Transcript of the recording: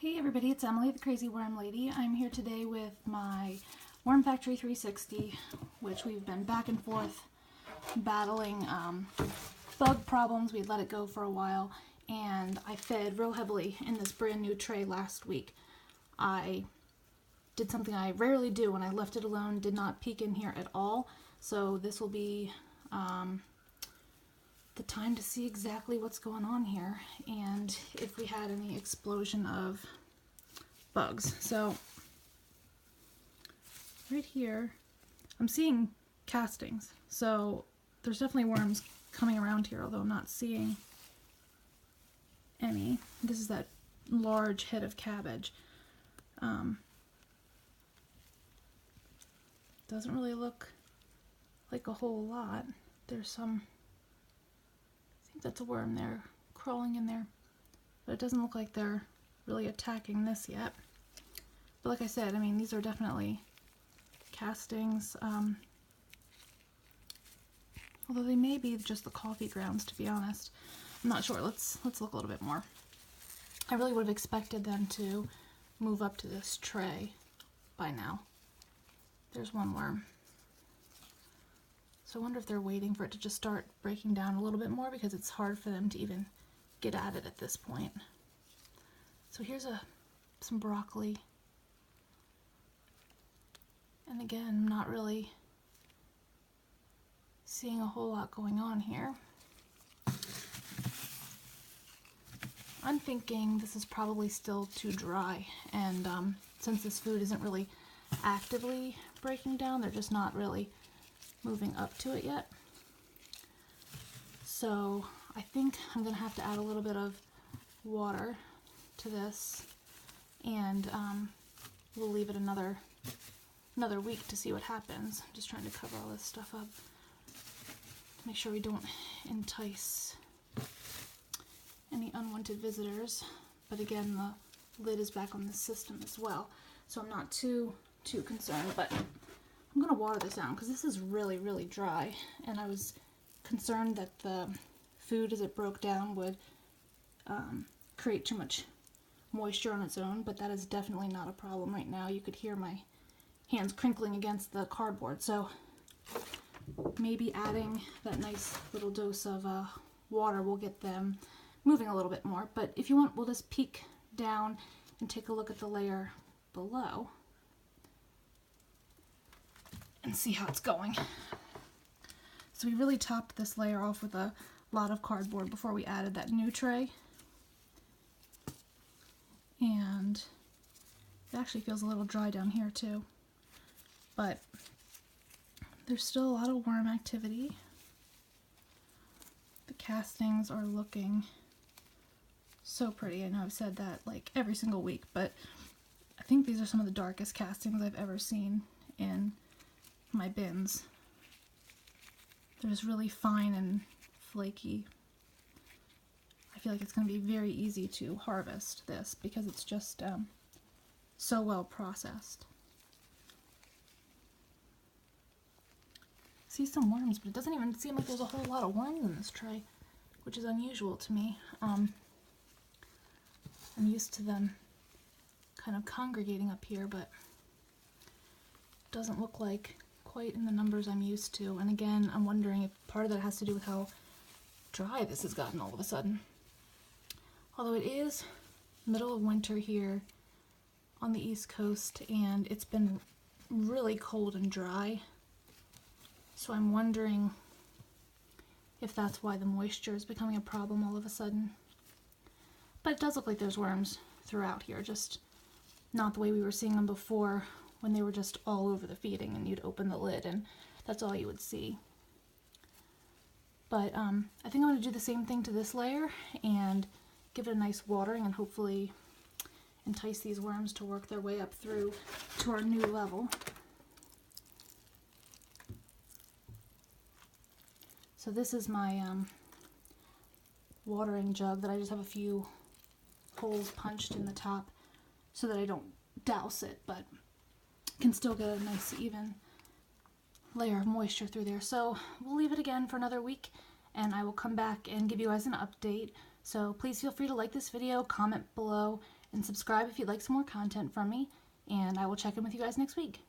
Hey everybody, it's Emily the Crazy Worm Lady. I'm here today with my Worm Factory 360, which we've been back and forth battling bug problems. We let it go for a while, and I fed real heavily in this brand new tray last week. I did something I rarely do when I left it alone, did not peek in here at all, so this will be the time to see exactly what's going on here and if we had any explosion of bugs. So right here I'm seeing castings, so there's definitely worms coming around here, although I'm not seeing any. This is that large head of cabbage. Doesn't really look like a whole lot. There's some, I think that's a worm there crawling in there, but it doesn't look like they're really attacking this yet. But like I said, I mean, these are definitely castings, although they may be just the coffee grounds, to be honest. I'm not sure. Let's look a little bit more. I really would have expected them to move up to this tray by now. There's one worm. So I wonder if they're waiting for it to just start breaking down a little bit more, because it's hard for them to even get at it at this point. So here's some broccoli. And again, I'm not really seeing a whole lot going on here. I'm thinking this is probably still too dry, and since this food isn't really actively breaking down, they're just not really moving up to it yet. So I think I'm gonna have to add a little bit of water to this, and we'll leave it another week to see what happens. I'm just trying to cover all this stuff up to make sure we don't entice any unwanted visitors. But again, the lid is back on the system as well, so I'm not too concerned. But I'm gonna water this down because this is really dry, and I was concerned that the food as it broke down would create too much moisture on its own, but that is definitely not a problem right now. You could hear my hands crinkling against the cardboard, so maybe adding that nice little dose of water will get them moving a little bit more. But if you want, we'll just peek down and take a look at the layer below and see how it's going. So we really topped this layer off with a lot of cardboard before we added that new tray, and it actually feels a little dry down here too, but there's still a lot of worm activity. The castings are looking so pretty. I know I've said that like every single week, but I think these are some of the darkest castings I've ever seen in my bins. They're just really fine and flaky. I feel like it's going to be very easy to harvest this because it's just so well processed. See some worms, but it doesn't even seem like there's a whole lot of worms in this tray, which is unusual to me. I'm used to them kind of congregating up here, but it doesn't look like quite in the numbers I'm used to. And again, I'm wondering if part of that has to do with how dry this has gotten all of a sudden. Although it is middle of winter here on the East Coast, and it's been really cold and dry. So I'm wondering if that's why the moisture is becoming a problem all of a sudden. But it does look like there's worms throughout here, just not the way we were seeing them before, when they were just all over the feeding and you'd open the lid and that's all you would see. But I think I'm going to do the same thing to this layer and give it a nice watering and hopefully entice these worms to work their way up through to our new level. So this is my watering jug that I just have a few holes punched in the top so that I don't douse it, but can still get a nice even layer of moisture through there. So we'll leave it again for another week, and I will come back and give you guys an update. So please feel free to like this video, comment below, and subscribe if you'd like some more content from me, and I will check in with you guys next week.